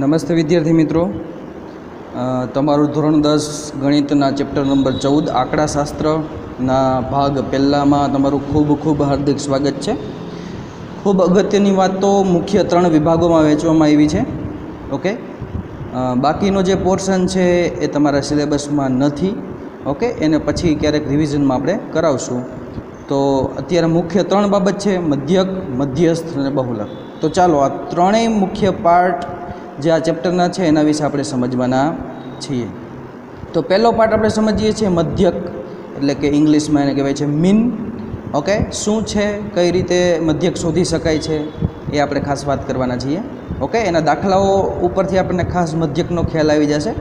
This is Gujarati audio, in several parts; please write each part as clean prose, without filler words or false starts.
નમસ્તે વિદ્યાર્થી મિત્રો, તમારું ધોરણ 10 ગણિતના ચેપ્ટર નંબર 14 આંકડાશાસ્ત્રના ભાગ પહેલામાં તમારું ખૂબ ખૂબ હાર્દિક સ્વાગત છે. ખૂબ અગત્યની વાતો મુખ્ય 3 વિભાગોમાં વહેંચવામાં આવી છે. ઓકે, બાકીનો જે પોર્શન છે એ તમારા સિલેબસમાં નથી. ઓકે, એને પછી ક્યારેક રિવિઝનમાં આપણે કરાવશું. તો અત્યારે મુખ્ય 3 બાબત છે: મધ્યક, મધ્યસ્થ અને બહુલક. તો ચાલો આ ત્રણેય મુખ્ય પાર્ટ જે આ ચેપ્ટરના છે એના વિશે આપણે સમજવાના છીએ. તો પહેલો પાર્ટ આપણે સમજીએ છીએ મધ્યક, એટલે કે ઇંગ્લિશમાં એને કહેવાય છે મીન. ઓકે, શું છે, કઈ રીતે મધ્યક શોધી શકાય છે એ આપણે ખાસ વાત કરવાના છીએ. ઓકે, એના દાખલાઓ ઉપરથી આપણને ખાસ મધ્યકનો ખ્યાલ આવી જશે.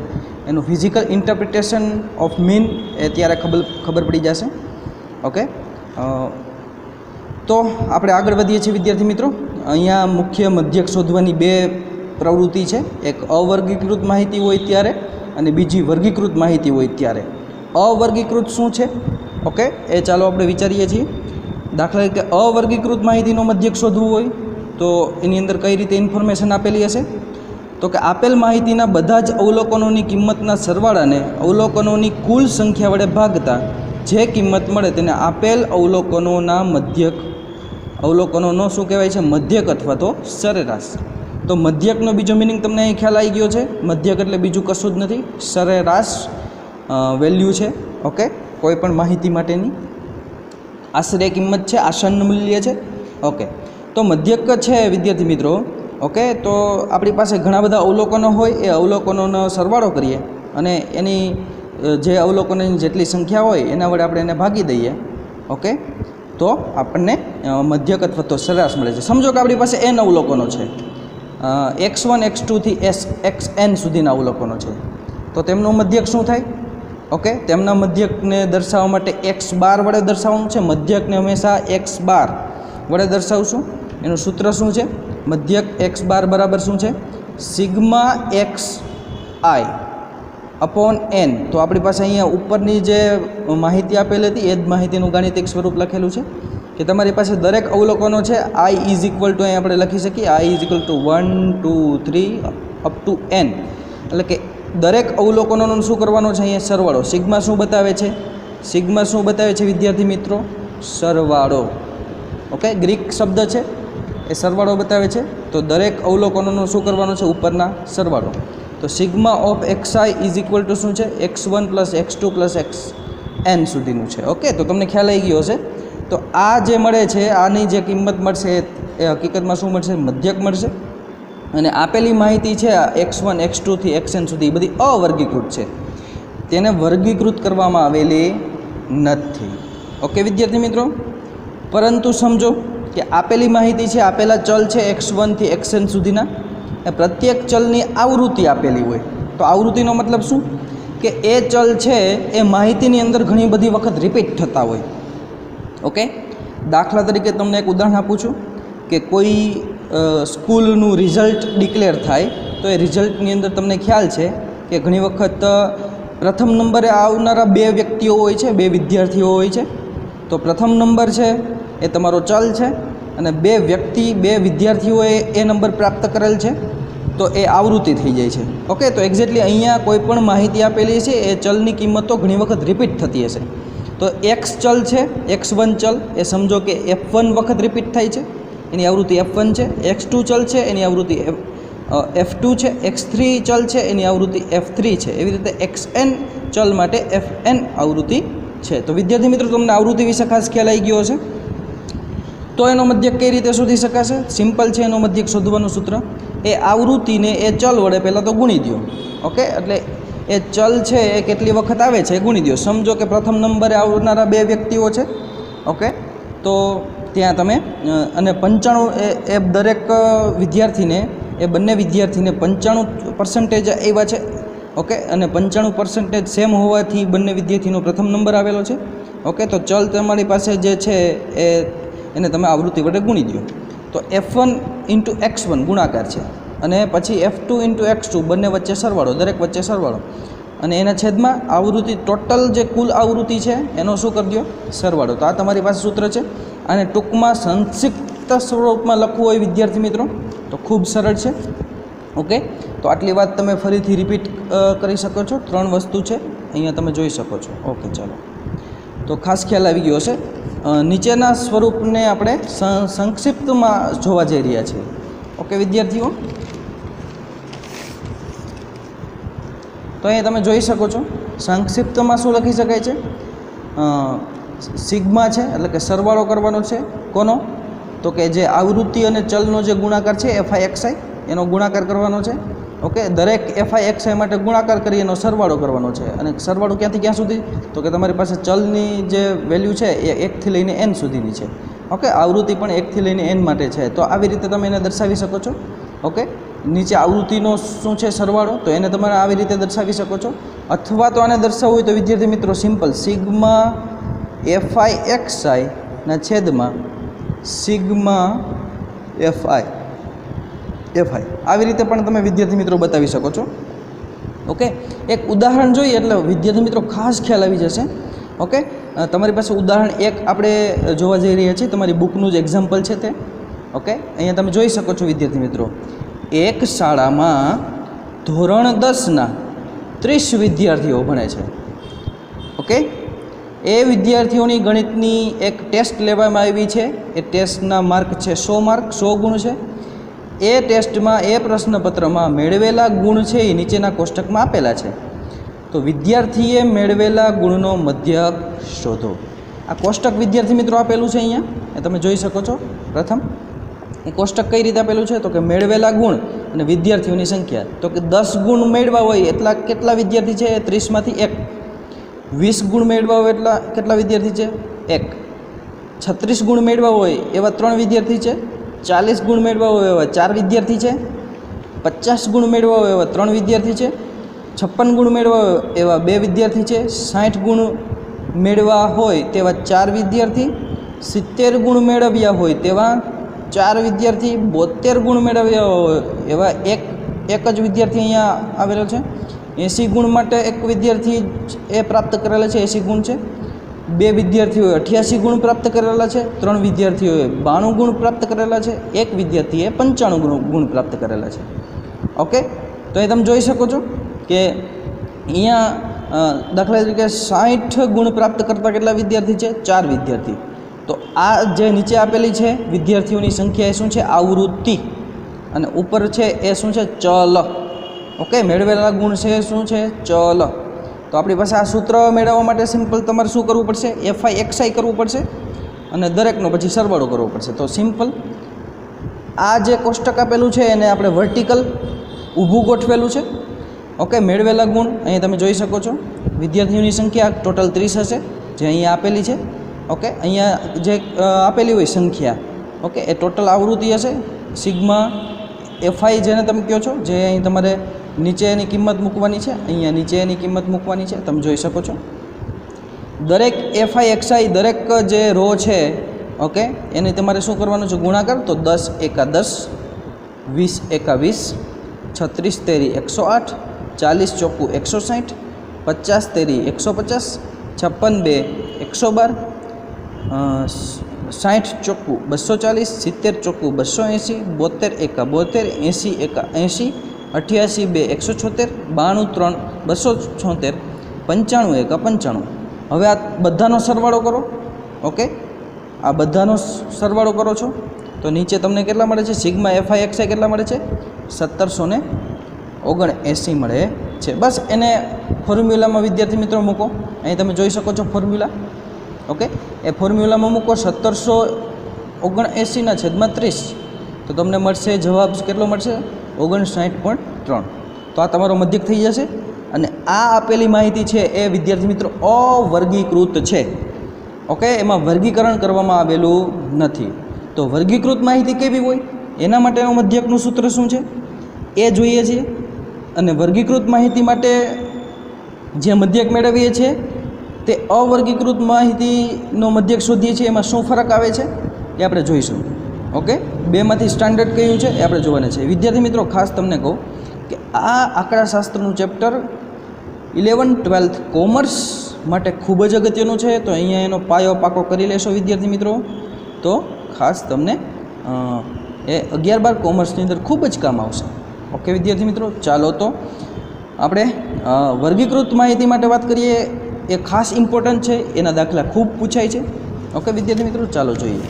એનું ફિઝિકલ ઇન્ટરપ્રિટેશન ઓફ મીન એ ત્યારે ખબર પડી જશે. ઓકે, તો આપણે આગળ વધીએ છીએ વિદ્યાર્થી મિત્રો. અહીંયા મુખ્ય મધ્યક શોધવાની 2 પ્રવૃત્તિ છે. એક અવર્ગીકૃત માહિતી હોય ત્યારે અને બીજી વર્ગીકૃત માહિતી હોય ત્યારે. અવર્ગીકૃત શું છે? ઓકે, એ ચાલો આપણે વિચારીએ છીએ. દાખલા તરીકે અવર્ગીકૃત માહિતીનો મધ્યક શોધવું હોય તો એની અંદર કઈ રીતે ઇન્ફોર્મેશન આપેલી હશે? તો કે આપેલ માહિતીના બધા જ અવલોકનોની કિંમતના સરવાળાને અવલોકનોની કુલ સંખ્યા વડે ભાગતા જે કિંમત મળે તેને આપેલ અવલોકનોના મધ્યક, અવલોકનોનો શું કહેવાય છે? મધ્યક અથવા તો સરેરાશ. તો મધ્યકનો બીજો મિનિંગ તમને અહીં ખ્યાલ આવી ગયો છે. મધ્યક એટલે બીજું કશું જ નથી, સરેરાશ વેલ્યુ છે. ઓકે, કોઈ પણ માહિતી માટેની આશરે કિંમત છે, આસન્ન મૂલ્ય છે. ઓકે, તો મધ્યક છે વિદ્યાર્થી મિત્રો. ઓકે, તો આપણી પાસે ઘણા બધા અવલોકનો હોય, એ અવલોકનોનો સરવાળો કરીએ અને એની જે અવલોકનોની જેટલી સંખ્યા હોય એના વડે આપણે એને ભાગી દઈએ. ઓકે, તો આપણને મધ્યક અથવા તો સરેરાશ મળે છે. સમજો કે આપણી પાસે n અવલોકનો છે, x1 x2 થી xn સુધીના અવલોકનો છે. તો તેમનું મધ્યક શું થાય? ઓકે, તેમના મધ્યકને દર્શાવવા માટે x બાર વડે દર્શાવવાનું છે. મધ્યકને હંમેશા x બાર વડે દર્શાવશું. એનું સૂત્ર શું છે? મધ્યક x બાર બરાબર શું છે? સિગ્મા એક્સ આઈ અપોન n. તો આપણી પાસે અહીંયા ઉપરની જે માહિતી આપેલી હતી એ જ માહિતીનું ગાણિતિક સ્વરૂપ લખેલું છે કે તમારી પાસે દરેક અવલોકનો છે. i ઇઝ ઇક્વલ ટુ અહીં આપણે લખી શકીએ i is equal to 1 2 3 up to n. એટલે કે દરેક અવલોકનોનો શું કરવાનો છે? અહીંયા સરવાળો. સિગ્મા શું બતાવે છે? સિગ્મા શું બતાવે છે વિદ્યાર્થી મિત્રો? સરવાળો. ઓકે, ગ્રીક શબ્દ છે, એ સરવાળો બતાવે છે. તો દરેક અવલોકનોનો શું કરવાનો છે? ઉપરના સરવાળો. તો sigma of xi is equal to શું છે? x1 plus x2 plus xn સુધીનું છે. ઓકે, તો તમને ખ્યાલ આવી ગયો હશે. તો આ જે મળે છે, આની જે કિંમત મળશે એ હકીકતમાં શું મળશે? મધ્યક મળશે. અને આપેલી માહિતી છે x1 x2 થી xn સુધી બધી અવર્ગીકૃત છે, તેને વર્ગીકૃત કરવામાં આવેલી નથી. ઓકે વિદ્યાર્થી મિત્રો, પરંતુ સમજો કે આપેલી માહિતી છે, આપેલા ચલ છે x1 થી xn સુધીના, એ પ્રત્યેક ચલની આવૃત્તિ આપેલી હોય. તો આવૃત્તિનો મતલબ શું? કે એ ચલ છે એ માહિતીની અંદર ઘણી બધી વખત રિપીટ થતા હોય. ઓકે, દાખલા તરીકે તમને એક ઉદાહરણ આપું છું કે કોઈ સ્કૂલનું રિઝલ્ટ ડિક્લેર થાય તો એ રિઝલ્ટની અંદર તમને ખ્યાલ છે કે ઘણી વખત પ્રથમ નંબરે આવનારા 2 વ્યક્તિઓ હોય છે, 2 વિદ્યાર્થીઓ હોય છે. તો પ્રથમ નંબર છે એ તમારો ચલ છે અને 2 વિદ્યાર્થીઓએ એ નંબર પ્રાપ્ત કરેલ છે, તો એ આવૃત્તિ થઈ જાય છે. ઓકે, તો એક્ઝેક્ટલી અહીંયા કોઈ પણ માહિતી આપેલી છે એ ચલની કિંમતો ઘણી વખત રિપીટ થતી હશે. તો x ચલ છે, x1 ચલ, એ સમજો કે f1 વખત રિપીટ થાય છે, એની આવૃત્તિ f1 છે. x2 ચલ છે, એની આવૃત્તિ f2 છે. x3 ચલ છે, એની આવૃત્તિ f3 છે. એવી રીતે xn ચલ માટે fn આવૃત્તિ છે. તો વિદ્યાર્થી મિત્રો, તમને આવૃત્તિ વિશે ખાસ ખ્યાલ આવી ગયો હશે. તો એનો મધ્યક કઈ રીતે શોધી શકાશે? સિમ્પલ છે એનો મધ્યક શોધવાનું સૂત્ર. એ આવૃત્તિને એ ચલ વડે પહેલાં તો ગુણી દો. ઓકે, એટલે એ ચલ છે એ કેટલી વખત આવે છે એ ગુણી દો. સમજો કે પ્રથમ નંબરે આવનારા 2 વ્યક્તિઓ છે. ઓકે, તો ત્યાં તમે અને 95 એ દરેક વિદ્યાર્થીને, એ બંને વિદ્યાર્થીને 95% આવ્યા છે. ઓકે, અને 95% સેમ હોવાથી બંને વિદ્યાર્થીનો પ્રથમ નંબર આવેલો છે. ઓકે, તો ચલ તમારી પાસે જે છે એને તમે આવૃત્તિ વડે ગુણી દો. તો f1 ઇન્ટુ x1 ગુણાકાર છે અને પછી f2 ઇન્ટુ x2 બંને વચ્ચે સરવાળો, દરેક વચ્ચે સરવાળો, અને એના છેદમાં આવૃત્તિ, ટોટલ જે કુલ આવૃત્તિ છે એનો શું કરી દો? સરવાળો. તો આ તમારી પાસે સૂત્ર છે. અને ટૂંકમાં સંક્ષિપ્ત સ્વરૂપમાં લખવું હોય વિદ્યાર્થી મિત્રો તો ખૂબ સરળ છે. ઓકે, તો આટલી વાત તમે ફરીથી રિપીટ કરી શકો છો. 3 વસ્તુ છે અહીંયા તમે જોઈ શકો છો. ઓકે, ચાલો, તો ખાસ ખ્યાલ આવી ગયો હશે. નીચેના સ્વરૂપને આપણે સંક્ષિપ્તમાં જોવા જઈ રહ્યા છીએ. ઓકે વિદ્યાર્થીઓ, તો અહીંયા તમે જોઈ શકો છો સંક્ષિપ્તમાં શું લખી શકાય છે. સિગ્મા છે એટલે કે સરવાળો કરવાનો છે. કોનો? તો કે જે આવૃત્તિ અને ચલનો જે ગુણાકાર છે FI/XI એનો ગુણાકાર કરવાનો છે. ઓકે, દરેક FI/XI માટે ગુણાકાર કરી એનો સરવાળો કરવાનો છે. અને સરવાળો ક્યાંથી ક્યાં સુધી? તો કે તમારી પાસે ચલની જે વેલ્યુ છે એ 1 થી લઈને n સુધીની છે. ઓકે, આવૃત્તિ પણ 1 થી લઈને n માટે છે. તો આવી રીતે તમે એને દર્શાવી શકો છો. ઓકે, નીચે આવૃત્તિનો શું છે સરવાળો, તો એને તમારે આવી રીતે દર્શાવી શકો છો. અથવા તો આને દર્શાવવું હોય તો વિદ્યાર્થી મિત્રો સિમ્પલ સિગ્મા FI/XI ના છેદમાં સિગ્મા FI આવી રીતે પણ તમે વિદ્યાર્થી મિત્રો બતાવી શકો છો. ઓકે, એક ઉદાહરણ જોઈએ એટલે વિદ્યાર્થી મિત્રો ખાસ ખ્યાલ આવી જશે. ઓકે, તમારી પાસે ઉદાહરણ 1 આપણે જોવા જઈ રહ્યા છીએ. તમારી બુકનું જ એક્ઝામ્પલ છે તે. ઓકે, અહીંયા તમે જોઈ શકો છો વિદ્યાર્થી મિત્રો, એક શાળામાં ધોરણ 10ના 30 વિદ્યાર્થીઓ ભણે છે. ઓકે, એ વિદ્યાર્થીઓની ગણિતની એક ટેસ્ટ લેવામાં આવી છે. એ ટેસ્ટના માર્ક છે 100 માર્ક, 100 ગુણ છે. એ ટેસ્ટમાં એ પ્રશ્નપત્રમાં મેળવેલા ગુણ છે એ નીચેના કોષ્ટકમાં આપેલા છે. તો વિદ્યાર્થીએ મેળવેલા ગુણનો મધ્યક શોધો. આ કોષ્ટક વિદ્યાર્થી મિત્રો આપેલું છે અહીંયા, એ તમે જોઈ શકો છો. પ્રથમ એ કોષ્ટક કઈ રીતે આપેલું છે? તો કે મેળવેલા ગુણ અને વિદ્યાર્થીઓની સંખ્યા. તો કે 10 ગુણ મેળવા હોય એટલા કેટલા વિદ્યાર્થી છે? 30માંથી 1. 20 ગુણ મેળવા હોય એટલા કેટલા વિદ્યાર્થી છે? 1. 36 ગુણ મેળવા હોય એવા 3 વિદ્યાર્થી છે. 40 ગુણ મેળવા હોય એવા 4 વિદ્યાર્થી છે. 50 ગુણ મેળવા હોય એવા 3 વિદ્યાર્થી છે. 56 ગુણ મેળવા હોય એવા 2 વિદ્યાર્થી છે. 60 ગુણ મેળવા હોય તેવા 4 વિદ્યાર્થી. 70 ગુણ મેળવ્યા હોય તેવા 4 વિદ્યાર્થી. 72 ગુણ મેળવ્યા હોય એવા એક જ વિદ્યાર્થી અહીંયા આવેલો છે. 80 ગુણ માટે એક વિદ્યાર્થી એ પ્રાપ્ત કરેલા છે, 80 ગુણ છે. 2 વિદ્યાર્થીઓએ 88 ગુણ પ્રાપ્ત કરેલા છે. 3 વિદ્યાર્થીઓએ 92 ગુણ પ્રાપ્ત કરેલા છે. 1 વિદ્યાર્થીએ 95 ગુણ પ્રાપ્ત કરેલા છે. ઓકે, તો એ તમે જોઈ શકો છો કે અહીંયા દાખલા તરીકે 60 ગુણ પ્રાપ્ત કરતા કેટલા વિદ્યાર્થી છે? 4 વિદ્યાર્થી. તો આ જે નીચે આપેલી છે વિદ્યાર્થીઓની સંખ્યા એ શું છે? આવૃત્તિ. અને ઉપર છે એ શું છે? ચલ. ઓકે, મેળવેલા ગુણ છે શું છે? ચલ. તો આપણી પાસે આ સૂત્ર મેળવવા માટે સિમ્પલ તમારે શું કરવું પડશે? FI/XI કરવું પડશે અને દરેકનો પછી સરવાળો કરવો પડશે. તો સિમ્પલ આ જે કોષ્ટક આપેલું છે એને આપણે વર્ટિકલ ઊભું ગોઠવેલું છે. ઓકે, મેળવેલા ગુણ અહીં તમે જોઈ શકો છો. વિદ્યાર્થીઓની સંખ્યા ટોટલ 30 હશે જે અહીંયા આપેલી છે. ઓકે, અહીંયા જે આપેલી હોય સંખ્યા, ઓકે, એ ટોટલ આવૃત્તિ હશે. સિગ્મા FI જેને તમે કહો છો, જે અહીં તમારે નીચે એની કિંમત મૂકવાની છે, અહીંયા નીચે એની કિંમત મૂકવાની છે, તમે જોઈ શકો છો. દરેક FI/XI દરેક જે રો છે, ઓકે, એને તમારે શું કરવાનું છે? ગુણાકાર. તો 10 એકા 10, 20 એકા 20, 36 તેરી 108, 40 ચોખ્ખું 160, 50 તેરી 150, 56 2 112, 60 ચોખ્ખું 240, 70 ચોખ્ખું 280, 72 એકા 72, 80 એકા 80, 88 2 176, 92 3 276, 95 એકા 95. હવે આ બધાનો સરવાળો કરો. ઓકે, આ બધાનો સરવાળો કરો છો તો નીચે તમને કેટલા મળે છે? સિગ્મા FI/XI કેટલા મળે છે? 1779 મળે છે. બસ એને ફોર્મ્યુલામાં વિદ્યાર્થી મિત્રો મૂકો. અહીં તમે જોઈ શકો છો ફોર્મ્યુલા. ઓકે, એ ફોર્મ્યુલામાં મૂકો 1779/30 તો તમને મળશે જવાબ કેટલો મળશે? 59.3. તો આ તમારો મધ્યક થઈ જશે. અને આ આપેલી માહિતી છે એ વિદ્યાર્થી મિત્રો અવર્ગીકૃત છે. ઓકે, એમાં વર્ગીકરણ કરવામાં આવેલું નથી. તો વર્ગીકૃત માહિતી કેવી હોય એના માટેનું મધ્યકનું સૂત્ર શું છે એ જોઈએ છીએ. અને વર્ગીકૃત માહિતી માટે જે મધ્યક મેળવીએ છીએ તે અવર્ગીકૃત માહિતીનો મધ્યક શોધીએ છીએ, એમાં શું ફરક આવે છે એ આપણે જોઈશું. ઓકે, બેમાંથી સ્ટાન્ડર્ડ કયું છે એ આપણે જોવાના છે. વિદ્યાર્થી મિત્રો ખાસ તમને કહું કે આ આંકડાશાસ્ત્રનું ચેપ્ટર 11th 12th કોમર્સ માટે ખૂબ જ અગત્યનું છે. તો અહીંયા એનો પાયો પાકો કરી લેશો વિદ્યાર્થી મિત્રો, તો ખાસ તમને એ 11-12 કોમર્સની અંદર ખૂબ જ કામ આવશે. ઓકે વિદ્યાર્થી મિત્રો, ચાલો તો આપણે વર્ગીકૃત માહિતી માટે વાત કરીએ. એ ખાસ ઇમ્પોર્ટન્ટ છે, એના દાખલા ખૂબ પૂછાય છે. ઓકે વિદ્યાર્થી મિત્રો, ચાલો જોઈએ.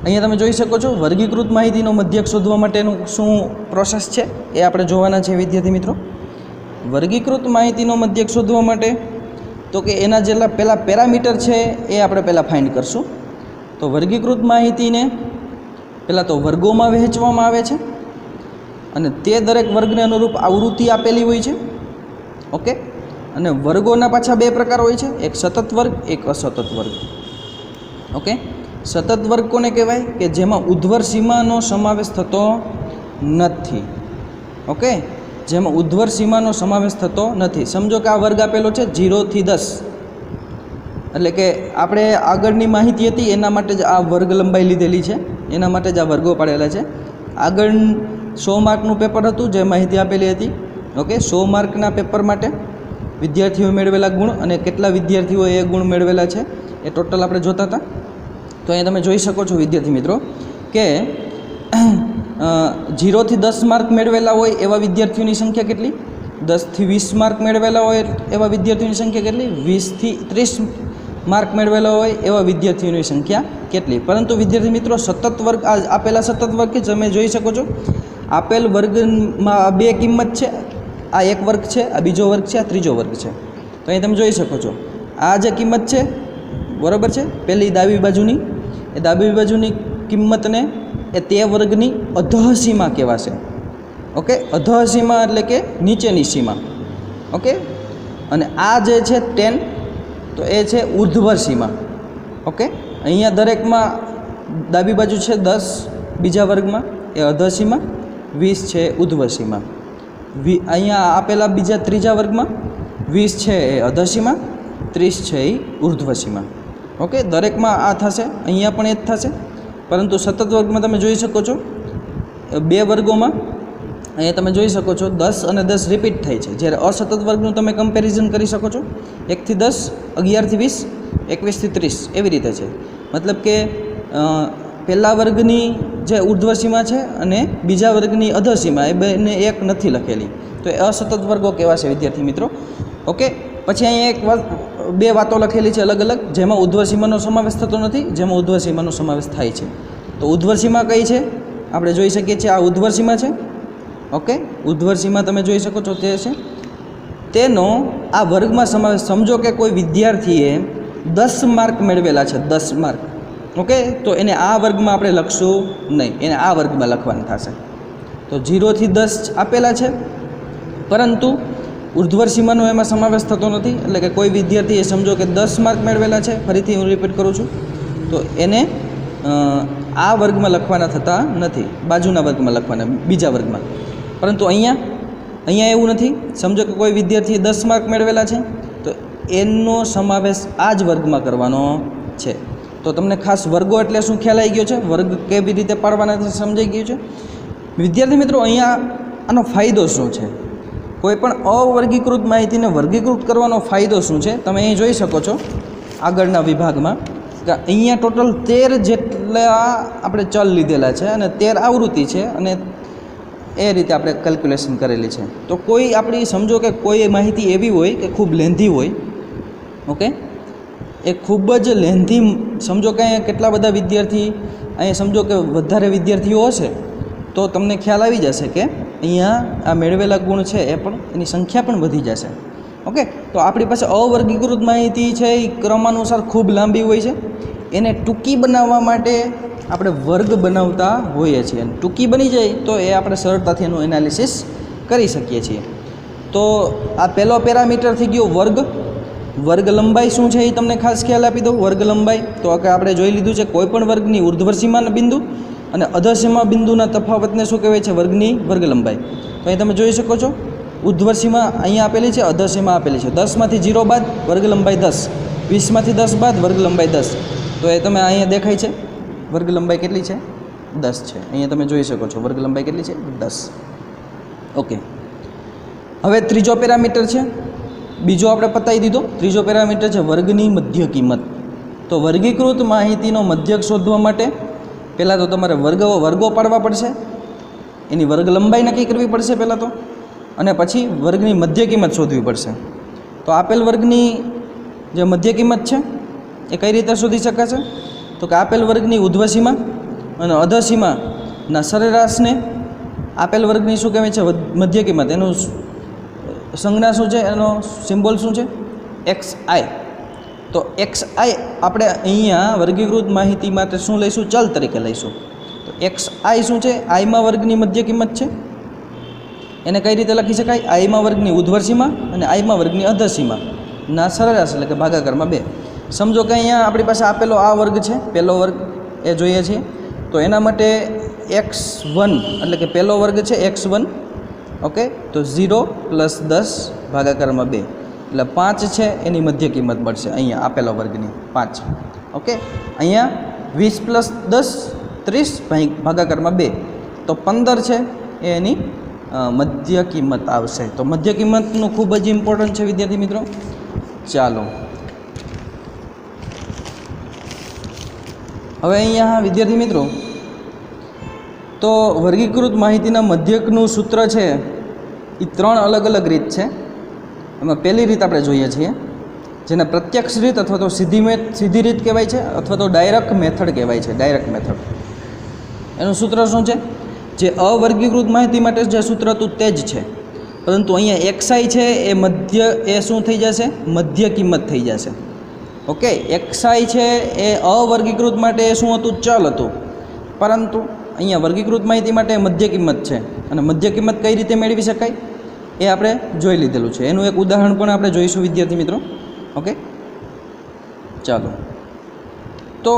અહીંયા તમે જોઈ શકો છો વર્ગીકૃત માહિતીનો મધ્યક શોધવા માટેનું શું પ્રોસેસ છે એ આપણે જોવાના છે વિદ્યાર્થી મિત્રો. વર્ગીકૃત માહિતીનો મધ્યક શોધવા માટે તો કે એના જેટલા પહેલાં પેરામીટર છે એ આપણે પહેલાં ફાઇન્ડ કરશું. તો વર્ગીકૃત માહિતીને પહેલાં તો વર્ગોમાં વહેંચવામાં આવે છે અને તે દરેક વર્ગને અનુરૂપ આવૃત્તિ આપેલી હોય છે. ઓકે, અને વર્ગોના પાછા બે પ્રકાર હોય છે, એક સતત વર્ગ, એક અસતત વર્ગ. ઓકે, સતત વર્ગ કોને કહેવાય? કે જેમાં ઉધ્વર સીમાનો સમાવેશ થતો નથી. ઓકે, જેમાં ઉધ્વર સીમાનો સમાવેશ થતો નથી. સમજો કે આ વર્ગ આપેલો છે 0 થી 10, એટલે કે આપણે આગળની માહિતી હતી એના માટે જ આ વર્ગ લંબાઈ લીધેલી છે, એના માટે જ આ વર્ગો પાડેલા છે. આગળ 100 માર્કનું પેપર હતું જે માહિતી આપેલી હતી. ઓકે, 100 માર્કના પેપર માટે વિદ્યાર્થીઓ મેળવેલા ગુણ અને કેટલા વિદ્યાર્થીઓએ એ ગુણ મેળવેલા છે એ ટોટલ આપણે જોતા હતા. તો અહીંયા તમે જોઈ શકો છો વિદ્યાર્થી મિત્રો કે 0 થી 10 માર્ક મેળવેલા હોય એવા વિદ્યાર્થીઓની સંખ્યા કેટલી? 10 થી 20 માર્ક મેળવેલા હોય એવા વિદ્યાર્થીઓની સંખ્યા કેટલી? 20 થી 30 માર્ક મેળવેલા હોય એવા વિદ્યાર્થીઓની સંખ્યા કેટલી? પરંતુ વિદ્યાર્થી મિત્રો સતત વર્ગ, આ આપેલા સતત વર્ગ કે તમે જોઈ શકો છો આપેલ વર્ગમાં બે કિંમત છે. આ એક વર્ગ છે, આ બીજો વર્ગ છે, આ ત્રીજો વર્ગ છે. તો અહીં તમે જોઈ શકો છો આ જે કિંમત છે બરાબર છે, પહેલી ડાબી બાજુની, એ ડાબી બાજુની કિંમતને એ તે વર્ગની અધઃસીમા કહેવાશે. ઓકે, અધઃસીમા એટલે કે નીચેની સીમા. ઓકે, અને આ જે છે 10 તો એ છે ઉર્ધ્વ સીમા. ઓકે, અહીંયા દરેકમાં ડાબી બાજુ છે 10 બીજા વર્ગમાં એ અધઃસીમા, 20 છે ઉર્ધ્વ સીમા. અહીંયા આપેલા બીજા ત્રીજા વર્ગમાં 20 છે એ અધઃસીમા, 30 છે એ ઉર્ધ્વ સીમા. ઓકે, દરેકમાં આ થશે, અહીંયા પણ એ જ થશે. પરંતુ સતત વર્ગમાં તમે જોઈ શકો છો બે વર્ગોમાં અહીંયા તમે જોઈ શકો છો 10 અને 10 રિપીટ થાય છે. જ્યારે અસતત વર્ગનું તમે કમ્પેરિઝન કરી શકો છો 1 થી 10, 11 થી 20, 21 થી 30 એવી રીતે છે. મતલબ કે પહેલા વર્ગની જે ઉર્ધ્વ સીમા છે અને બીજા વર્ગની અધઃ સીમા એ બંને એક નથી લખેલી, તો એ અસતત વર્ગો કહેવાશે વિદ્યાર્થી મિત્રો. ઓકે, પછી અહીંયા બે વાતો લખેલી છે અલગ અલગ, જેમાં ઉર્ધ્વ સીમાનો સમાવેશ થતો નથી, જેમાં ઉર્ધ્વ સીમાનો સમાવેશ થાય છે. તો ઉર્ધ્વ સીમા કઈ છે આપણે જોઈ શકીએ છીએ, આ ઉર્ધ્વ સીમા છે. ઓકે, ઉર્ધ્વ સીમા તમે જોઈ શકો છો તે છે, તેનો આ વર્ગમાં સમાવેશ. સમજો કે કોઈ વિદ્યાર્થીએ 10 માર્ક મેળવેલા છે, 10 માર્ક. ઓકે, તો એને આ વર્ગમાં આપણે લખશું નહીં, એને આ વર્ગમાં લખવાનું થશે. તો 0 થી 10 આપેલા છે પરંતુ ઉર્ધ્વ સીમાનો એમાં સમાવેશ થતો નથી. એટલે કે કોઈ વિદ્યાર્થીએ સમજો કે 10 માર્ક મેળવેલા છે, ફરીથી હું રિપીટ કરું છું, તો એને આ વર્ગમાં લખવાના થતા નથી, બાજુના વર્ગમાં લખવાના, બીજા વર્ગમાં. પરંતુ અહીંયા એવું નથી. સમજો કે કોઈ વિદ્યાર્થીએ 10 માર્ક મેળવેલા છે તો એનો સમાવેશ આ જ વર્ગમાં કરવાનો છે. તો તમને ખાસ વર્ગો એટલે શું ખ્યાલ આવી ગયો છે, વર્ગ કેવી રીતે પાડવાના છે સમજાઈ ગયું છે વિદ્યાર્થી મિત્રો. અહીંયા આનો ફાયદો શું છે, કોઈ પણ અવર્ગીકૃત માહિતીને વર્ગીકૃત કરવાનો ફાયદો શું છે તમે અહીં જોઈ શકો છો આગળના વિભાગમાં. કે અહીંયા ટોટલ 13 જેટલા આપણે ચલ લીધેલા છે અને 13 આવૃત્તિ છે અને એ રીતે આપણે કેલ્ક્યુલેશન કરેલી છે. તો કોઈ આપણી સમજો કે કોઈ માહિતી એવી હોય કે ખૂબ લેન્ધી હોય. ઓકે, એ ખૂબ જ લેન્ધી, સમજો કે અહીંયા કેટલા બધા વિદ્યાર્થી, અહીંયા સમજો કે વધારે વિદ્યાર્થીઓ હશે તો તમને ખ્યાલ આવી જશે કે અહીંયા આ મેળવેલા ગુણ છે એ પણ એની સંખ્યા પણ વધી જશે. ઓકે, તો આપણી પાસે અવર્ગીકૃત માહિતી છે એ ક્રમાનુસાર ખૂબ લાંબી હોય છે. એને ટૂંકી બનાવવા માટે આપણે વર્ગ બનાવતા હોઈએ છીએ અને ટૂંકી બની જાય તો એ આપણે સરળતાથી એનું એનાલિસિસ કરી શકીએ છીએ. તો આ પહેલો પેરામીટર થઈ ગયો વર્ગ. વર્ગ લંબાઈ શું છે એ તમને ખાસ ખ્યાલ આપી દઉં. વર્ગ લંબાઈ તો કે આપણે જોઈ લીધું છે કોઈપણ વર્ગની ઉર્ધ્વ સીમાના બિંદુ અને અધઃ સીમા બિંદુના તફાવતને શું કહેવાય છે, વર્ગની વર્ગ લંબાઈ. તો અહીં તમે જોઈ શકો છો ઉર્ધ્વ સીમા અહીંયા આપેલી છે, અધઃ સીમા આપેલી છે. 10માંથી 0 બાદ વર્ગ લંબાઈ 10, 20માંથી 10 બાદ વર્ગ લંબાઈ 10. તો એ તમે અહીંયા દેખાય છે વર્ગ લંબાઈ કેટલી છે, 10 છે. અહીંયા તમે જોઈ શકો છો વર્ગ લંબાઈ કેટલી છે, 10. ઓકે, હવે ત્રીજો પેરામીટર છે, બીજો આપણે પતાવી દીધો. ત્રીજો પેરામીટર છે વર્ગની મધ્ય કિંમત. તો વર્ગીકૃત માહિતીનો મધ્યક શોધવા માટે પહેલાં તો તમારે વર્ગો પાડવા પડશે, એની વર્ગ લંબાઈ નક્કી કરવી પડશે પહેલાં તો, અને પછી વર્ગની મધ્ય કિંમત શોધવી પડશે. તો આપેલ વર્ગની જે મધ્ય કિંમત છે એ કઈ રીતે શોધી શકાશે? તો કે આપેલ વર્ગની ઉધ્વસીમા અને અધસીમાના સરેરાશને આપેલ વર્ગની શું કહેવાય છે? મધ્ય કિંમત. એનું સંજ્ઞા શું છે? એનો સિમ્બોલ શું છે? XI. તો XI આપણે અહીંયા વર્ગીકૃત માહિતી માટે શું લઈશું? ચલ તરીકે લઈશું. તો XI શું છે? આઈમાં વર્ગની મધ્ય કિંમત છે. એને કઈ રીતે લખી શકાય? આઈમાં વર્ગની ઉધ્વસીમા અને આઈમાં વર્ગની અધસીમાના સરેરાશ એટલે કે ભાગાકારમાં 2. સમજો કે અહીંયા આપણી પાસે આપેલો આ વર્ગ છે, પહેલો વર્ગ એ જોઈએ છીએ. તો એના માટે x1 એટલે કે પહેલો વર્ગ છે x1, ઓકે. તો 0 + 10 ભાગાકારમાં 2 એટલે 5 છે એની મધ્ય કિંમત મળશે અહીંયા આપેલા વર્ગની 5, ઓકે. અહીંયા 20 + 10 30 ભાગાકારમાં 2 તો 15 છે એ એની મધ્ય કિંમત આવશે. તો મધ્ય કિંમતનું ખૂબ જ ઇમ્પોર્ટન્ટ છે વિદ્યાર્થી મિત્રો. ચાલો હવે અહીંયા વિદ્યાર્થી મિત્રો તો વર્ગીકૃત માહિતીના મધ્યકનું સૂત્ર છે એ 3 અલગ અલગ રીત છે. એમાં પહેલી રીત આપણે જોઈએ છીએ જેને પ્રત્યક્ષ રીત અથવા તો સીધી રીત કહેવાય છે અથવા તો ડાયરેક્ટ મેથડ કહેવાય છે. ડાયરેક્ટ મેથડ એનું સૂત્ર શું છે? જે અવર્ગીકૃત માહિતી માટે જે સૂત્ર હતું તે જ છે, પરંતુ અહીંયા XI છે એ શું થઈ જશે? મધ્ય કિંમત થઈ જશે, ઓકે. XI છે એ અવર્ગીકૃત માટે શું હતું? ચલ હતું, પરંતુ અહીંયા વર્ગીકૃત માહિતી માટે મધ્ય કિંમત છે. અને મધ્ય કિંમત કઈ રીતે મેળવી શકાય એ આપણે જોઈ લીધેલું છે. એનું એક ઉદાહરણ પણ આપણે જોઈશું વિદ્યાર્થી મિત્રો, ઓકે. ચાલો તો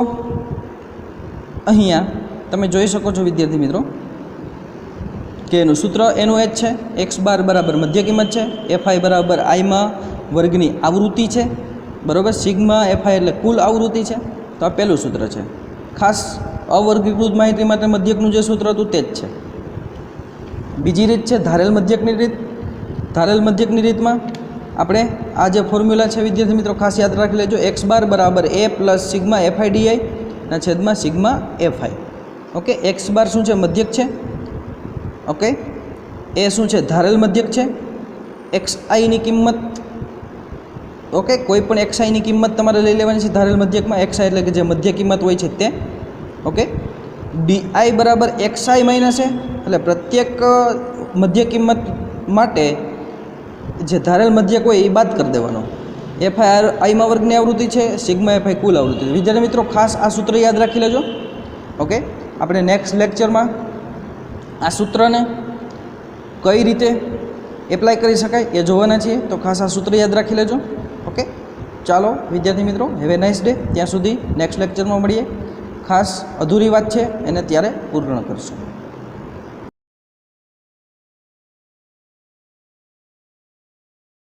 અહીંયા તમે જોઈ શકો છો વિદ્યાર્થી મિત્રો કે એનું સૂત્ર એનું એ જ છે. x બાર બરાબર મધ્ય કિંમત છે, FI બરાબર આઈમાં વર્ગની આવૃત્તિ છે, બરાબર. સિગ્મા FI એટલે કુલ આવૃત્તિ છે. તો આ પહેલું સૂત્ર છે. ખાસ અવર્ગીકૃત માહિતી માટે મધ્યકનું જે સૂત્ર હતું તે જ છે. બીજી રીત છે ધારેલ મધ્યકની રીત. ધારેલ મધ્યકની રીતમાં આપણે આ જે ફોર્મ્યુલા છે વિદ્યાર્થી મિત્રો ખાસ યાદ રાખી લેજો. x બાર બરાબર a + સિગ્મા FI DI ના છેદમાં સિગ્મા FI, ઓકે. x બાર શું છે? મધ્યક છે, ઓકે. એ શું છે? ધારેલ મધ્યક છે. XI ની કિંમત, ઓકે. કોઈ પણ XI ની કિંમત તમારે લઈ લેવાની છે ધારેલ મધ્યકમાં. XI એટલે કે જે મધ્ય કિંમત હોય છે તે, ઓકે. DI બરાબર XI માઇનસ એ એટલે પ્રત્યેક મધ્ય કિંમત માટે જે ધારેલ મધ્યક હોય એ બાદ કરી દેવાનો. FI આઈમાં વર્ગની આવૃત્તિ છે, સિગ્મા FI કુલ આવૃત્તિ. વિદ્યાર્થી મિત્રો ખાસ આ સૂત્ર યાદ રાખી લેજો, ઓકે. આપણે નેક્સ્ટ લેક્ચરમાં આ સૂત્રને કઈ રીતે એપ્લાય કરી શકાય એ જોવાના છીએ. તો ખાસ આ સૂત્ર યાદ રાખી લેજો, ઓકે. ચાલો વિદ્યાર્થી મિત્રો, હેવ એ નાઇસ ડે. ત્યાં સુધી નેક્સ્ટ લેક્ચરમાં મળીએ. ખાસ અધૂરી વાત છે એને ત્યારે પૂર્ણ કરશું.